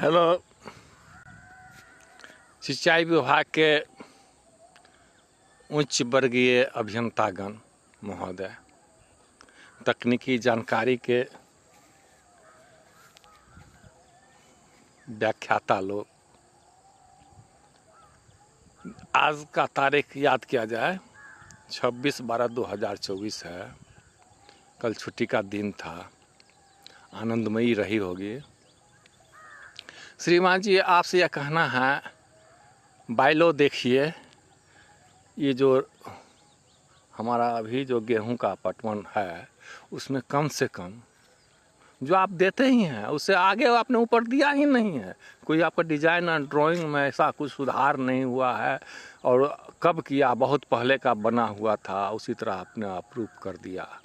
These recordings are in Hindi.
हेलो। सिंचाई विभाग के उच्च वर्गीय अभियंतागण महोदय, तकनीकी जानकारी के व्याख्याता लोग, आज का तारीख याद किया जाए 26/12/2024 है। कल छुट्टी का दिन था, आनंदमयी रही होगी। श्रीमान जी, आपसे यह कहना है, बाइलो देखिए, ये जो हमारा अभी जो गेहूं का पटवन है उसमें कम से कम जो आप देते ही हैं उससे आगे आपने ऊपर दिया ही नहीं है। कोई आपका डिजाइन और ड्राइंग में ऐसा कुछ सुधार नहीं हुआ है, और कब किया, बहुत पहले का बना हुआ था, उसी तरह आपने अप्रूव कर दिया।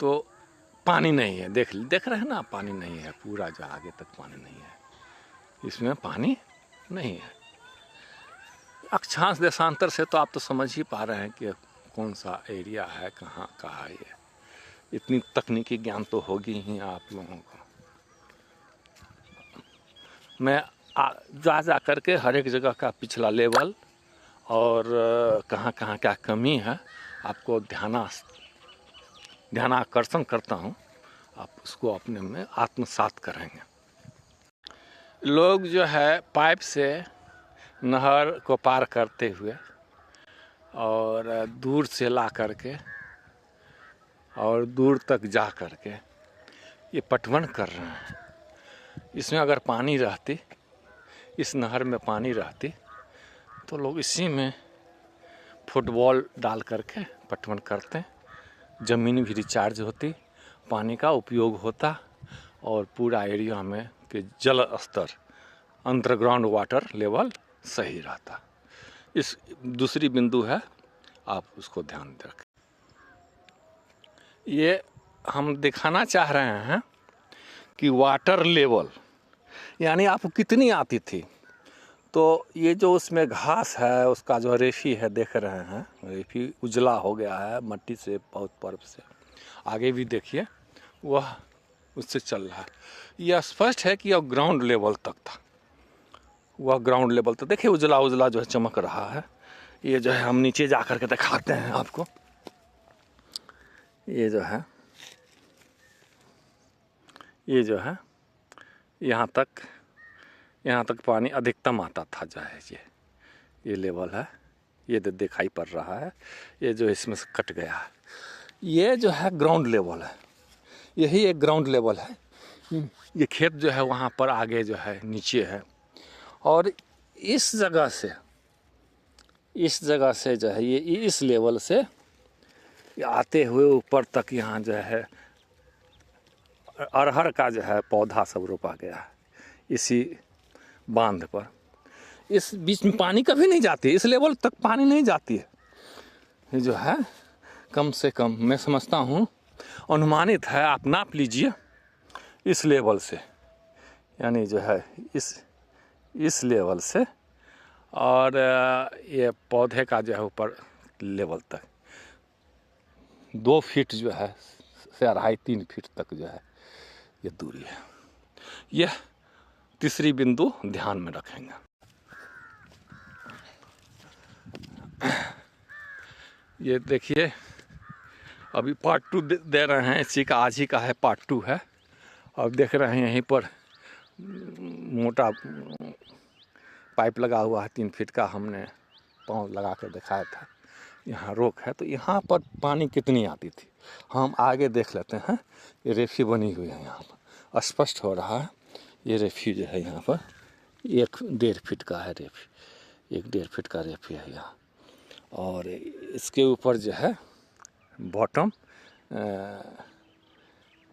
तो पानी नहीं है, देख रहे हैं ना, पानी नहीं है, पूरा जो आगे तक पानी नहीं है, इसमें पानी नहीं है। अक्षांश देशांतर से तो आप तो समझ ही पा रहे हैं कि कौन सा एरिया है, कहाँ का है। ये इतनी तकनीकी ज्ञान तो होगी ही आप लोगों को। मैं जा करके हर एक जगह का पिछला लेवल और कहाँ कहाँ क्या कमी है आपको ध्यानाकर्षण करता हूँ, आप उसको अपने में आत्मसात करेंगे। लोग जो है पाइप से नहर को पार करते हुए और दूर से ला करके और दूर तक जा करके ये पटवन कर रहे हैं। इसमें अगर पानी रहती, इस नहर में पानी रहती, तो लोग इसी में फुटबॉल डाल करके पटवन करते, ज़मीन भी रिचार्ज होती, पानी का उपयोग होता और पूरा एरिया में के जल स्तर, अंडरग्राउंड वाटर लेवल सही रहता। इस दूसरी बिंदु है, आप उसको ध्यान रखें। ये हम दिखाना चाह रहे हैं कि वाटर लेवल यानी आपको कितनी आती थी। तो ये जो उसमें घास है, उसका जो रेफी है, देख रहे हैं, रेफी उजला हो गया है मट्टी से, बहुत पर्व से। आगे भी देखिए, वह उससे चल रहा है। यह स्पष्ट है कि यह ग्राउंड लेवल तक था, वह ग्राउंड लेवल तक। देखिए उजला उजला जो है चमक रहा है। ये जो है हम नीचे जा करके दिखाते हैं आपको। ये जो है यहाँ तक पानी अधिकतम आता था, जो है ये लेवल है, ये दिखाई पड़ रहा है। ये जो इसमें से कट गया है, ये जो है ग्राउंड लेवल है, यही एक ग्राउंड लेवल है। ये खेत जो है वहाँ पर आगे जो है नीचे है, और इस जगह से जो है ये इस लेवल से आते हुए ऊपर तक यहाँ जो है अरहर का जो है पौधा सब रोपा गया है इसी बांध पर। इस बीच में पानी कभी नहीं जाती, इस लेवल तक पानी नहीं जाती है। ये जो है कम से कम मैं समझता हूँ अनुमानित है, आप नाप लीजिए इस लेवल से, यानी जो है इस लेवल से, और ये पौधे का जो है ऊपर लेवल तक 2 फीट जो है से 2.5-3 फीट तक जो है ये दूरी है। यह तीसरी बिंदु ध्यान में रखेंगे। ये देखिए, अभी पार्ट 2 दे रहे हैं, इसी का आज ही का है, पार्ट 2 है। और देख रहे हैं यहीं पर मोटा पाइप लगा हुआ है 3 फीट का, हमने पाँव लगा कर दिखाया था। यहाँ रोक है, तो यहाँ पर पानी कितनी आती थी हम आगे देख लेते हैं। ये रेफी बनी हुई है, यहाँ पर स्पष्ट हो रहा है। ये रेफी जो है यहाँ पर 1-1.5 फीट का है रेफी, 1-1.5 फीट का रेफी है यहाँ। और इसके ऊपर जो है बॉटम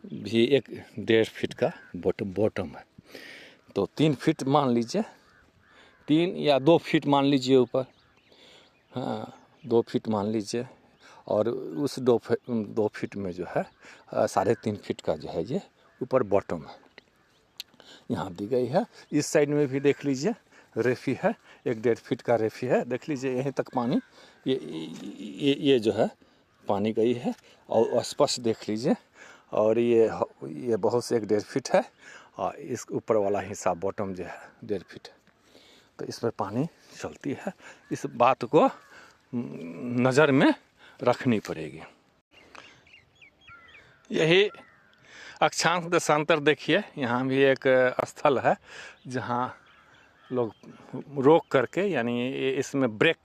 भी 1-1.5 फीट का बॉटम है। तो 3 फीट मान लीजिए, 3 या 2 फीट मान लीजिए ऊपर, हाँ 2 फीट मान लीजिए। और उस 2 फीट में जो है 3.5 फीट का जो है ये ऊपर बॉटम है, यहाँ दी गई है। इस साइड में भी देख लीजिए रेफी है, 1-1.5 फीट का रेफी है। देख लीजिए यहीं तक पानी, ये जो है पानी गई है, और स्पष्ट देख लीजिए। और ये बहुत से 1-1.5 फीट है, और इस ऊपर वाला हिस्सा बॉटम जो है 1.5 फीट, तो इसमें पानी चलती है। इस बात को नज़र में रखनी पड़ेगी। यही अक्षांश देशांतर देखिए, यहाँ भी एक स्थल है जहाँ लोग रोक करके, यानी इसमें ब्रेक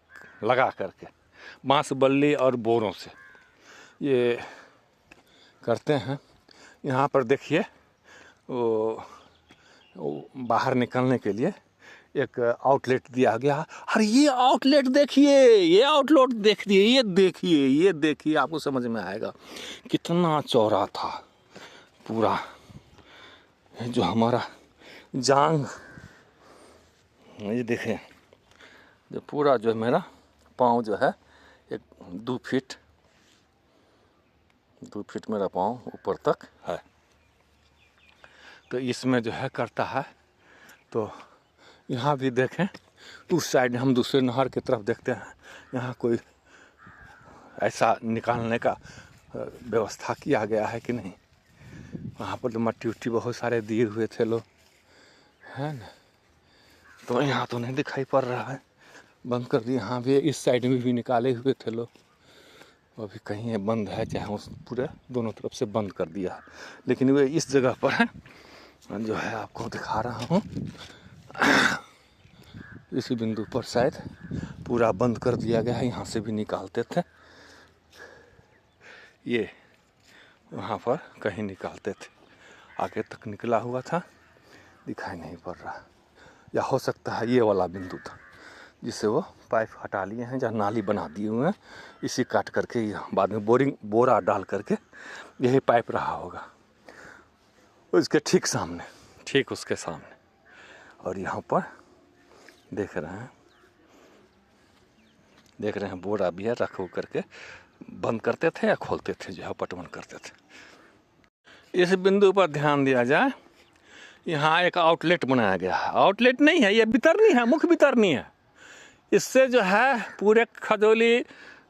लगा करके बांस बल्ली और बोरों से ये करते हैं। यहाँ पर देखिए वो बाहर निकलने के लिए एक आउटलेट दिया गया। अरे ये आउटलेट देखिए, ये आउटलेट देखिए, ये देखिए, आपको समझ में आएगा कितना चौड़ा था पूरा। जो हमारा जांग, ये देखें, जो पूरा जो मेरा पाँव जो है एक 2 फीट मेरा पाँव ऊपर तक है। तो इसमें जो है करता है। तो यहाँ भी देखें, उस साइड हम दूसरे नहर की तरफ देखते हैं, यहाँ कोई ऐसा निकालने का व्यवस्था किया गया है कि नहीं। वहाँ पर तो मट्टी उट्टी बहुत सारे दिए हुए थे लोग, है ना, तो यहाँ तो नहीं दिखाई पड़ रहा है, बंद कर दिया। यहाँ भी इस साइड में भी निकाले हुए थे लोग, अभी कहीं बंद है, चाहे उस पूरे दोनों तरफ से बंद कर दिया है। लेकिन वे इस जगह पर है जो है, आपको दिखा रहा हूँ। इसी बिंदु पर शायद पूरा बंद कर दिया गया है, यहाँ से भी निकालते थे, ये वहाँ पर कहीं निकालते थे, आगे तक निकला हुआ था, दिखाई नहीं पड़ रहा। या हो सकता है ये वाला बिंदु था जिसे वो पाइप हटा लिए हैं, जहाँ नाली बना दिए हुए हैं, इसी काट करके बाद में बोरा डाल करके यही पाइप रहा होगा उसके ठीक सामने, ठीक उसके सामने। और यहाँ पर देख रहे हैं बोरा भी है, रख करके बंद करते थे या खोलते थे, जो है पटवन करते थे। इस बिंदु पर ध्यान दिया जाए, यहाँ एक आउटलेट बनाया गया है। आउटलेट नहीं है, ये वितरणी है, मुख्य वितरणी है। इससे जो है पूरे खजौली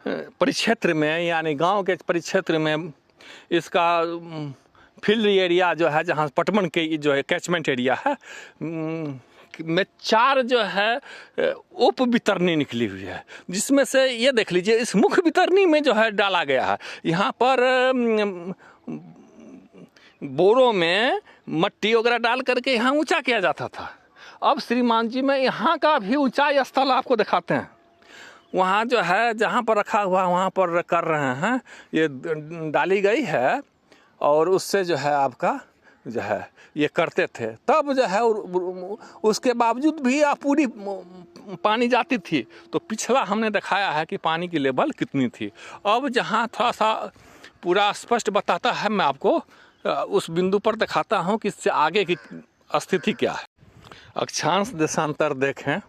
परिक्षेत्र में, यानी गांव के परिक्षेत्र में, इसका फील्ड एरिया जो है, जहाँ पटवन के जो है कैचमेंट एरिया है में 4 जो है उप वितरणी निकली हुई है, जिसमें से ये देख लीजिए इस मुख्य वितरणी में जो है डाला गया है। यहाँ पर बोरों में मट्टी वगैरह डाल करके यहाँ ऊंचा किया जाता था। अब श्रीमान जी में यहाँ का भी ऊंचाई स्थल आपको दिखाते हैं। वहाँ जो है जहाँ पर रखा हुआ वहाँ पर कर रहे हैं, ये डाली गई है, और उससे जो है आपका जो है ये करते थे। तब जो है उसके बावजूद भी पूरी पानी जाती थी। तो पिछला हमने दिखाया है कि पानी की लेवल कितनी थी। अब जहाँ थोड़ा सा पूरा स्पष्ट बताता है, मैं आपको उस बिंदु पर दिखाता हूँ कि इससे आगे की स्थिति क्या है। अक्षांश देशांतर देखें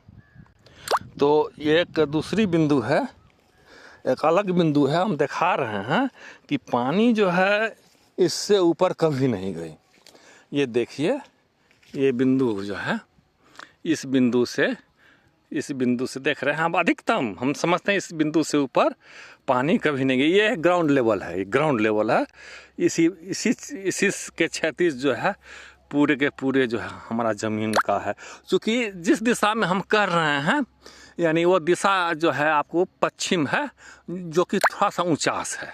तो एक दूसरी बिंदु है, एक अलग बिंदु है। हम दिखा रहे हैं कि पानी जो है इससे ऊपर कभी नहीं गई। ये देखिए, ये बिंदु जो है इस बिंदु से देख रहे हैं हम, अधिकतम हम समझते हैं इस बिंदु से ऊपर पानी कभी नहीं गई। ये ग्राउंड लेवल है, ये ग्राउंड लेवल है। इसी के क्षैतिज जो है पूरे के पूरे जो है हमारा ज़मीन का है। क्योंकि जिस दिशा में हम कर रहे हैं, यानी वो दिशा जो है आपको पश्चिम है, जो कि थोड़ा सा ऊंचास है,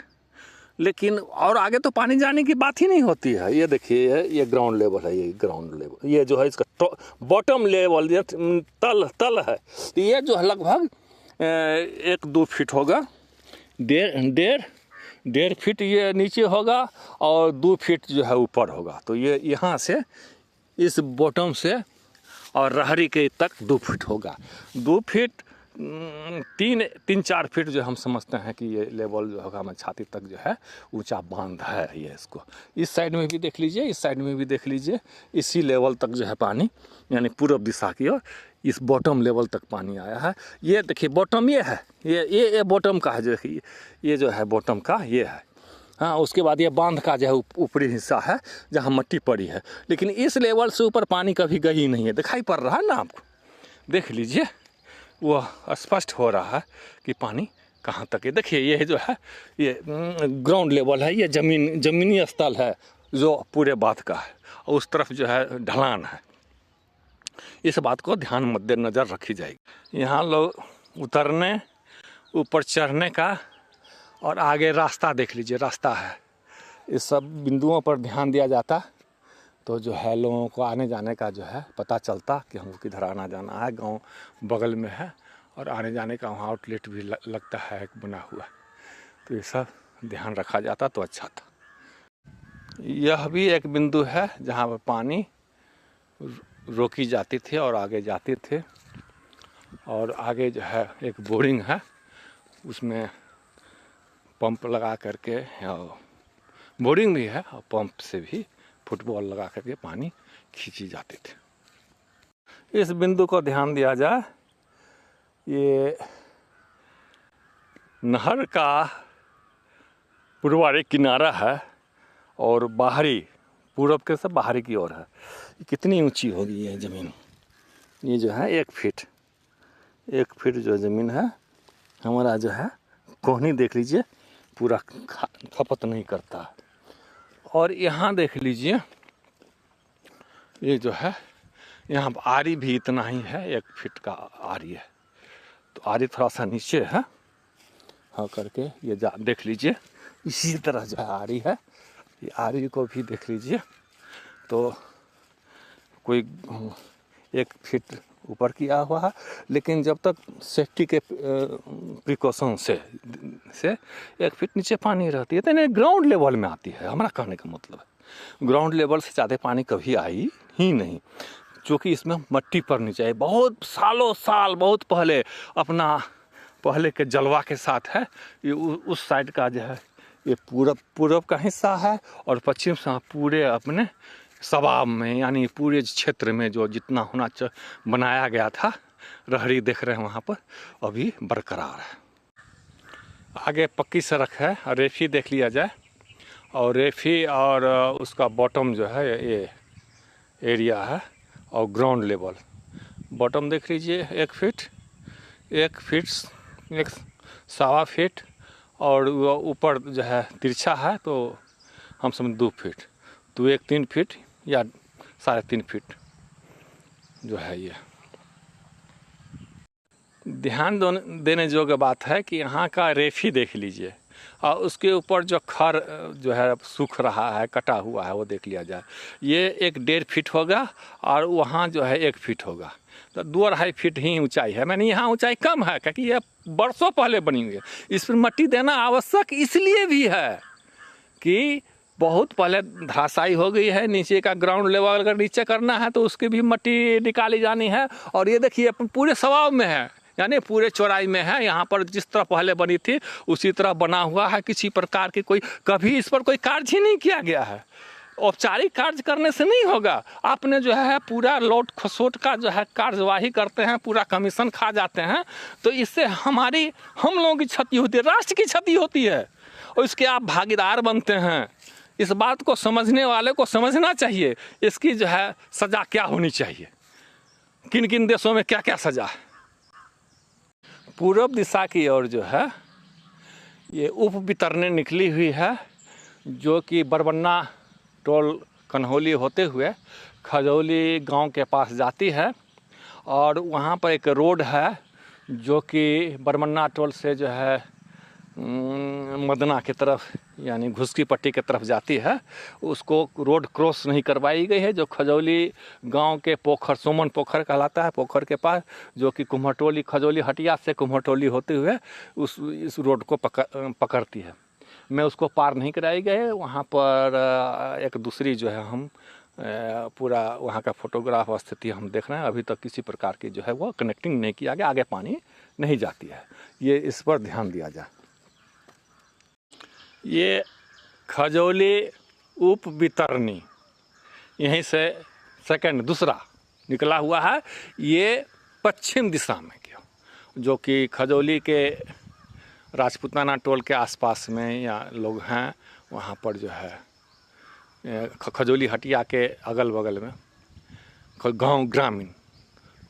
लेकिन और आगे तो पानी जाने की बात ही नहीं होती है। ये देखिए, ये ग्राउंड लेवल है, ये ग्राउंड लेवल, ये जो है इसका बॉटम लेवल, ये तल है। तो ये जो है लगभग 1-2 फीट होगा, डेढ़ फीट ये नीचे होगा, और 2 फीट जो है ऊपर होगा। तो ये यहाँ से इस बॉटम से और रहरी के तक 2 फीट होगा। 2 फीट 3-4 फीट जो हम समझते हैं कि ये लेवल जो होगा हमारी छाती तक जो है ऊंचा बांध है ये इसको। इस साइड में भी देख लीजिए, इस साइड में भी देख लीजिए, इसी लेवल तक जो है पानी, यानी पूर्व दिशा की ओर इस बॉटम लेवल तक पानी आया है। ये देखिए बॉटम ये है, ये बॉटम का है, जो देखिए ये जो है बॉटम का ये है। हाँ, उसके बाद ये बांध का जो है ऊपरी हिस्सा है जहाँ मट्टी पड़ी है। लेकिन इस लेवल से ऊपर पानी कभी गई नहीं है। दिखाई पड़ रहा है ना आपको, देख लीजिए, वो स्पष्ट हो रहा है कि पानी कहाँ तक है। देखिए ये जो है ये ग्राउंड लेवल है, ये ज़मीनी स्थल है, जो पूरे बात का है, और उस तरफ जो है ढलान है। इस बात को ध्यान मद्देनज़र रखी जाएगी। यहाँ लोग उतरने, ऊपर चढ़ने का और आगे रास्ता देख लीजिए, रास्ता है। इस सब बिंदुओं पर ध्यान दिया जाता तो जो है लोगों को आने जाने का जो है पता चलता कि हमको किधर आना जाना है। गांव बगल में है और आने जाने का वहाँ आउटलेट भी लगता है एक बना हुआ, तो ये सब ध्यान रखा जाता तो अच्छा था। यह भी एक बिंदु है जहाँ पर पानी रोकी जाती थी और आगे जाती थी, और आगे जो है एक बोरिंग है, उसमें पंप लगा करके, बोरिंग भी है और पंप से भी फुटबॉल लगा करके पानी खींची जाती थी। इस बिंदु को ध्यान दिया जाए, ये नहर का पूर्वारी किनारा है और बाहरी पूरब के सब बाहरी की ओर है। कितनी ऊंची होगी ये ज़मीन, ये जो है 1 फीट जो ज़मीन है हमारा जो है कोहनी देख लीजिए पूरा खपत नहीं करता। और यहाँ देख लीजिए, ये जो है यहाँ आरी भी इतना ही है, 1 फीट का आरी है, तो आरी थोड़ा सा नीचे है हाँ करके ये देख लीजिए। इसी तरह जो है आरी है, ये आरी को भी देख लीजिए तो कोई 1 फीट ऊपर किया हुआ है, लेकिन जब तक सेफ्टी के प्रिकॉशन से 1 फीट नीचे पानी रहती है, तो नहीं ग्राउंड लेवल में आती है। हमारा कहने का मतलब है ग्राउंड लेवल से ज़्यादा पानी कभी आई ही नहीं, क्योंकि इसमें मट्टी पड़नी चाहिए। बहुत सालों साल बहुत पहले अपना पहले के जलवा के साथ है ये उस साइड का जो है ये पूरब का हिस्सा है, और पश्चिम से पूरे अपने सवाब में यानी पूरे क्षेत्र में जो जितना होना बनाया गया था, रहरी देख रहे हैं वहाँ पर अभी बरकरार है। आगे पक्की सड़क है, रेफी देख लिया जाए, और रेफी और उसका बॉटम जो है ये एरिया है, और ग्राउंड लेवल बॉटम देख लीजिए 1 फीट 1 सवा फीट, और ऊपर जो है तिरछा है तो हम समझ 2 फीट, तो 3 फीट या 3.5 फीट जो है। ये ध्यान देने योग्य बात है कि यहाँ का रेफी देख लीजिए, और उसके ऊपर जो खर जो है सूख रहा है, कटा हुआ है, वो देख लिया जाए। ये 1.5 फीट होगा और वहाँ जो है 1 फीट होगा, तो 2-2.5 फीट ही ऊंचाई है। मैंने यहाँ ऊंचाई कम है क्योंकि ये बरसों पहले बनी हुई है। इस पर मट्टी देना आवश्यक इसलिए भी है कि बहुत पहले धराशायी हो गई है। नीचे का ग्राउंड लेवल अगर नीचे करना है तो उसकी भी मट्टी निकाली जानी है, और ये देखिए पूरे सवाब में है, यानी पूरे चौड़ाई में है। यहाँ पर जिस तरह पहले बनी थी उसी तरह बना हुआ है, किसी प्रकार की कोई कभी इस पर कोई कार्य ही नहीं किया गया है। औपचारिक कार्य करने से नहीं होगा, आपने जो है पूरा लौट खसोट का जो है कार्यवाही करते हैं, पूरा कमीशन खा जाते हैं, तो इससे हम लोगों की क्षति होती है, राष्ट्र की क्षति होती है, और इसके आप भागीदार बनते हैं। इस बात को समझने वाले को समझना चाहिए इसकी जो है सज़ा क्या होनी चाहिए, किन किन देशों में क्या क्या सज़ा है। पूर्व दिशा की ओर जो है ये उप वितरणी निकली हुई है, जो कि बरबन्ना टोल कन्हौली होते हुए खजौली गांव के पास जाती है, और वहाँ पर एक रोड है जो कि बरबन्ना टोल से जो है मदना की तरफ यानी घुसकी पट्टी की तरफ जाती है। उसको रोड क्रॉस नहीं करवाई गई है, जो खजौली गांव के पोखर, सोमन पोखर कहलाता है, पोखर के पास, जो कि कुम्हटोली खजौली हटिया से कुम्हटोली होते हुए इस रोड को पकड़ती है। मैं उसको पार नहीं कराई गए। वहाँ पर एक दूसरी जो है हम पूरा वहाँ का फोटोग्राफ स्थिति हम देख रहे हैं। अभी तक किसी प्रकार की जो है वो कनेक्टिंग नहीं किया गया, आगे पानी नहीं जाती है, ये इस पर ध्यान दिया जाए। ये खजौली उप वितरणी यहीं से दूसरा निकला हुआ है, ये पश्चिम दिशा में क्यों, जो कि खजौली के राजपूताना टोल के आसपास में या लोग हैं, वहाँ पर जो है खजौली हटिया के अगल बगल में गांव ग्रामीण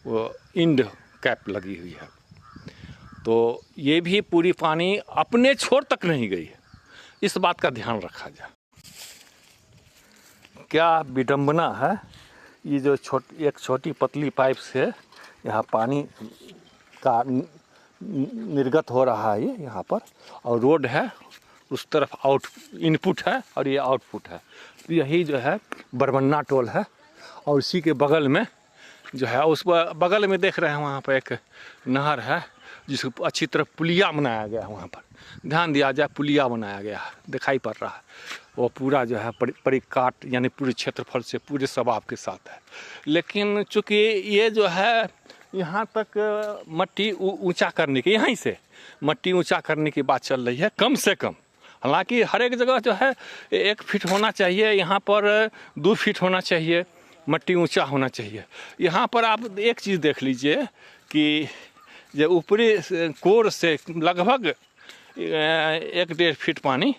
वो इंड कैप लगी हुई है, तो ये भी पूरी पानी अपने छोर तक नहीं गई है, इस बात का ध्यान रखा जाए। क्या विडंबना है। ये जो एक छोटी पतली पाइप से यहाँ पानी का निर्गत हो रहा है, ये यहाँ पर, और रोड है उस तरफ, इनपुट है और ये आउटपुट है। तो यही जो है बरबन्ना टोल है, और इसी के बगल में जो है, उस बगल में देख रहे हैं वहाँ पर एक नहर है जिसको अच्छी तरह पुलिया बनाया गया है। वहाँ पर ध्यान दिया जाए, पुलिया बनाया गया है, दिखाई पड़ रहा है। वो पूरा जो है परिकाट यानी पूरे क्षेत्रफल से पूरे स्वभाव के साथ है। लेकिन चूँकि ये जो है यहाँ तक मट्टी ऊंचा करने की, यहीं से मट्टी ऊंचा करने की बात चल रही है कम से कम। हालांकि हर एक जगह जो है 1 फीट होना चाहिए, यहाँ पर 2 फीट होना चाहिए, मट्टी ऊंचा होना चाहिए। यहाँ पर आप एक चीज़ देख लीजिए कि जो ऊपरी कोर से लगभग 1-1.5 फीट पानी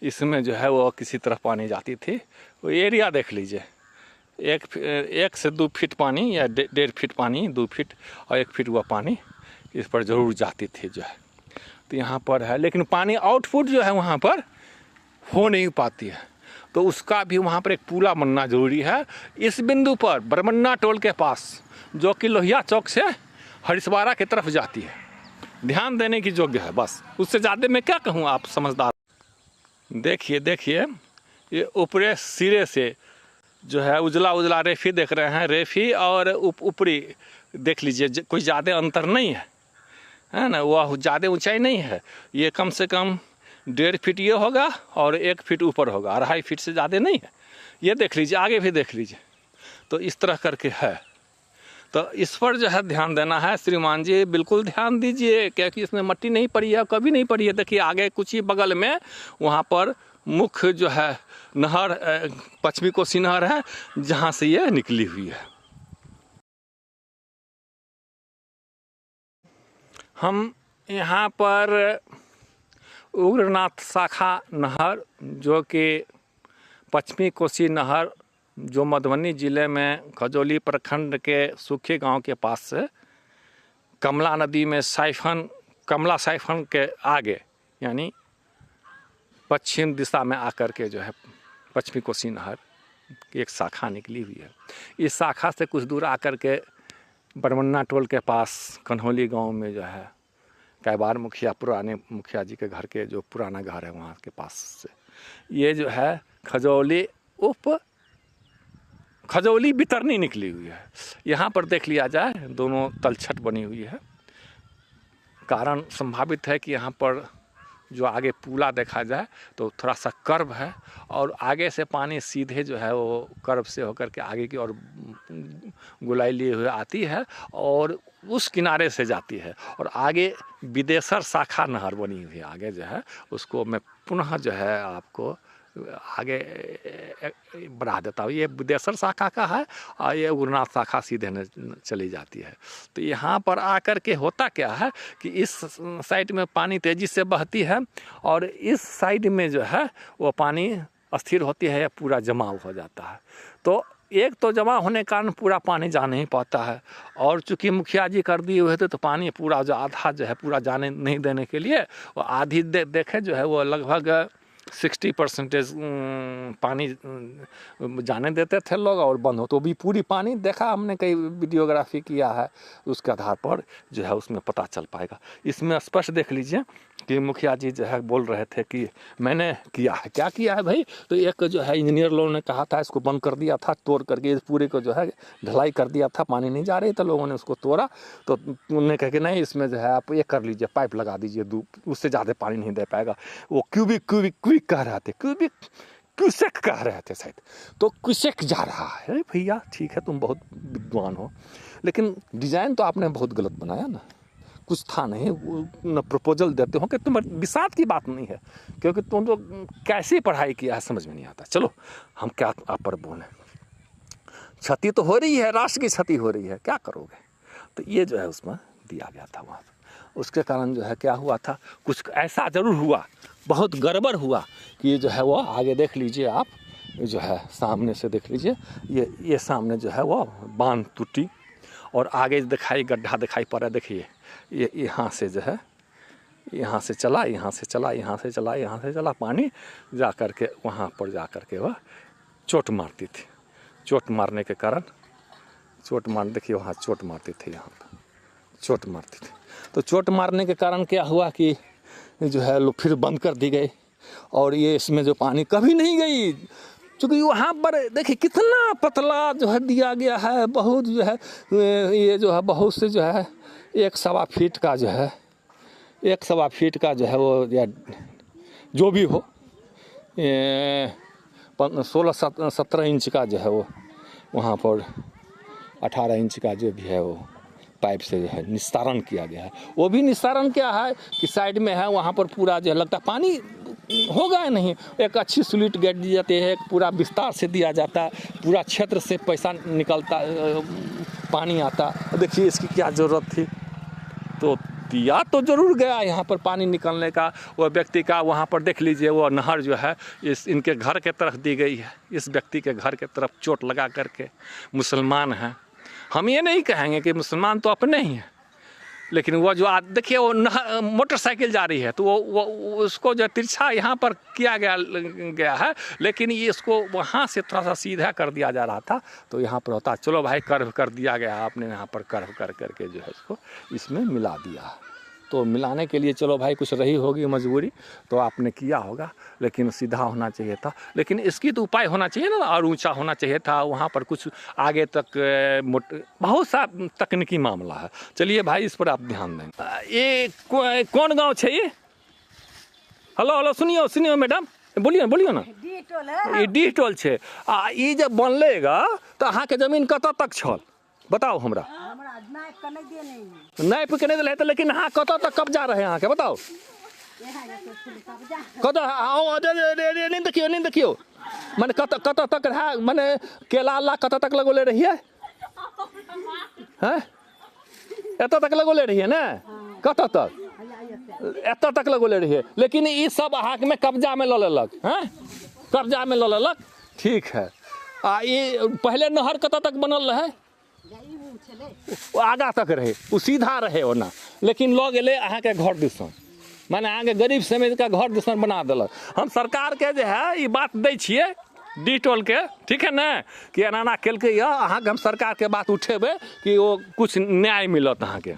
इसमें जो है वो किसी तरह पानी जाती थी। वो एरिया देख लीजिए, 1 से 2 फीट पानी या 1.5 फीट पानी, 2 फीट और 1 फीट हुआ पानी इस पर ज़रूर जाती थी जो है। तो यहाँ पर है, लेकिन पानी आउटपुट जो है वहाँ पर हो नहीं पाती है। तो उसका भी वहाँ पर एक पुला बनना ज़रूरी है। इस बिंदु पर बरबन्ना टोल के पास, जो कि लोहिया चौक से हरिसवाड़ा की तरफ जाती है, ध्यान देने की योग्य है। बस उससे ज़्यादा मैं क्या कहूँ, आप समझदार। देखिए ये ऊपरी सिरे से जो है उजला उजला रेफी देख रहे हैं, रेफी और ऊपरी देख लीजिए, कोई ज़्यादा अंतर नहीं है ना, वह ज़्यादा ऊंचाई नहीं है। ये कम से कम 1.5 फीट ये होगा और 1 फीट ऊपर होगा, 2.5 फीट से ज़्यादा नहीं है। ये देख लीजिए, आगे भी देख लीजिए। तो इस तरह करके है। तो इस पर जो है ध्यान देना है श्रीमान जी, बिल्कुल ध्यान दीजिए, क्योंकि इसमें मट्टी नहीं पड़ी है, कभी नहीं पड़ी है। देखिए आगे कुछ ही बगल में वहाँ पर मुख्य जो है नहर, पश्चिमी कोसी नहर है, जहाँ से ये निकली हुई है। हम यहाँ पर उग्रनाथ शाखा नहर, जो कि पश्चिमी कोसी नहर, जो मधुबनी ज़िले में खजौली प्रखंड के सूखे गांव के पास से कमला नदी में कमला साइफन के आगे यानी पश्चिम दिशा में आकर के जो है पश्चिमी कोसी नहर की एक शाखा निकली हुई है। इस शाखा से कुछ दूर आकर के बरबन्ना टोल के पास कन्हौली गांव में जो है कैबार मुखिया, पुराने मुखिया जी के घर के जो पुराना घर है वहाँ के पास से ये जो है खजौली बितरनी निकली हुई है। यहाँ पर देख लिया जाए, दोनों तलछट बनी हुई है। कारण संभावित है कि यहाँ पर जो आगे पुला देखा जाए तो थोड़ा सा कर्व है, और आगे से पानी सीधे जो है वो कर्व से होकर के आगे की ओर गोलाई लिए हुए आती है और उस किनारे से जाती है, और आगे विदेशर शाखा नहर बनी हुई है। आगे जो है उसको मैं पुनः जो है आपको आगे बढ़ा देता हूँ। ये विदेशर शाखा का है और ये उग्रनाथ शाखा सीधे चली जाती है। तो यहाँ पर आकर के होता क्या है कि इस साइड में पानी तेज़ी से बहती है, और इस साइड में जो है वो पानी अस्थिर होती है या पूरा जमाव हो जाता है। तो एक तो जमा होने के कारण पूरा पानी जा नहीं पाता है, और चूँकि मुखिया जी कर दिए हुए थे तो पानी पूरा जो आधा जो है पूरा जाने नहीं देने के लिए वो आधी देखे जो है वो लगभग 60% पानी जाने देते थे लोग, और बंद हो तो भी पूरी पानी देखा हमने, कई वीडियोग्राफी किया है, उसके आधार पर जो है उसमें पता चल पाएगा। इसमें स्पष्ट देख लीजिए कि मुखिया जी जो है बोल रहे थे कि मैंने किया है। क्या किया है भाई? तो एक जो है इंजीनियर लोगों ने कहा था इसको बंद कर दिया था, तोड़ करके इस पूरे को जो है ढलाई कर दिया था, पानी नहीं जा रही था, लोगों ने उसको तोड़ा। तो उन्होंने कहा कि नहीं, इसमें जो है आप ये कर लीजिए, पाइप लगा दीजिए, उससे ज़्यादा पानी नहीं दे पाएगा। वो क्यूबिक कह रहे थे, क्यूसेक कह रहे थे शायद, तो क्यूसेक जा रहा है। भैया ठीक है, तुम बहुत विद्वान हो, लेकिन डिज़ाइन तो आपने बहुत गलत बनाया ना, कुछ था नहीं। न प्रपोजल देते हो कि तुम, विषाद की बात नहीं है, क्योंकि तुम तो कैसे पढ़ाई किया है समझ में नहीं आता। चलो हम क्या आप पर बोलें, क्षति तो हो रही है, राष्ट्र की क्षति हो रही है, क्या करोगे? तो ये जो है उसमें दिया गया था वहाँ। उसके कारण जो है क्या हुआ था, कुछ ऐसा ज़रूर हुआ, बहुत गड़बड़ हुआ कि ये जो है वो आगे देख लीजिए आप, जो है सामने से देख लीजिए, ये सामने जो है वो बांध टूटी, और आगे गड्ढा दिखाई पड़ रहा है। देखिए ये यहाँ से जो है, यहाँ से चला पानी जा कर के वहाँ पर जा कर के वह चोट मारती थी। चोट मारने के कारण देखिए वहाँ चोट मारती थी, यहाँ पर चोट मारती थी। तो चोट मारने के कारण क्या हुआ कि जो है लोग फिर बंद कर दी गई, और ये इसमें जो पानी कभी नहीं गई, क्योंकि वहाँ पर देखिए कितना पतला जो है दिया गया है, बहुत जो है ये जो है बहुत से जो है 1.25 फीट का जो है 1.25 फीट का जो है वो, या जो भी हो 16-17 इंच का जो है वो, वहाँ पर 18 इंच का जो भी है वो पाइप से जो है निस्तारण किया गया है। वो भी निस्तारण क्या है कि साइड में है, वहाँ पर पूरा जो है लगता है पानी होगा नहीं, एक अच्छी स्लूट गेट दी जाती है, एक पूरा विस्तार से दिया जाता, पूरा क्षेत्र से पैसा निकलता, पानी आता। देखिए इसकी क्या ज़रूरत थी, तो दिया तो ज़रूर गया यहाँ पर पानी निकलने का। वो व्यक्ति का वहाँ पर देख लीजिए, वो नहर जो है इनके घर के तरफ दी गई है, इस व्यक्ति के घर के तरफ चोट लगा करके। मुसलमान हैं, हम ये नहीं कहेंगे कि मुसलमान तो अपने ही हैं, लेकिन वो जो देखिए वो मोटरसाइकिल जा रही है, तो वो उसको जो तिरछा यहाँ पर किया गया है, लेकिन ये इसको वहाँ से थोड़ा सा सीधा कर दिया जा रहा था, तो यहाँ पर होता चलो भाई कर्व कर दिया गया, आपने यहाँ पर कर्व कर करके जो है इसको इसमें मिला दिया। तो मिलाने के लिए चलो भाई कुछ रही होगी मजबूरी, तो आपने किया होगा, लेकिन सीधा होना चाहिए था। लेकिन इसकी तो उपाय होना चाहिए ना, और ऊंचा होना चाहिए था, वहाँ पर कुछ आगे तक बहुत सा तकनीकी मामला है। चलिए भाई इस पर आप ध्यान दें। ये कौन गांव है ये? हेलो सुनियो मैडम, बोलियो ना। ये डी टोल है। ये जब बनलेगा तो अहाँ के जमीन कतऽ तक छल बताओ हमरा? नाप के नहीं दिले तो, लेकिन हाँ कतऽ तक कब्जा रहे अहाँ के बताओ? कतऽ नहीं देखियो माने कतऽ तक रहा, माने केला अल्लाह कतऽ तक लगोले रहिए हैं? एतऽ तक लगोले रहिए ना? कतऽ तक? एतऽ तक लगोले रहिए, लेकिन ये सब अहाँ में कब्जा में लऽ लेलक हैं? कब्जा में लऽ लेलक, ठीक है। ये पहले नहर कतऽ तक बनल रहे? आगा तक रहे, वो सीधा रहे ओना, लेकिन लऽ गेलै अहाँ के घर दिसन, माने अहाँ के गरीब समेत का घर दिसन बना देलक। हम सरकार के जो है ये बात दै छियै डी टोल के, ठीक है ना, कि एना केलकै, अहाँ के हम सरकार के बात उठेबै कि वो कुछ न्याय मिलत अहाँ के।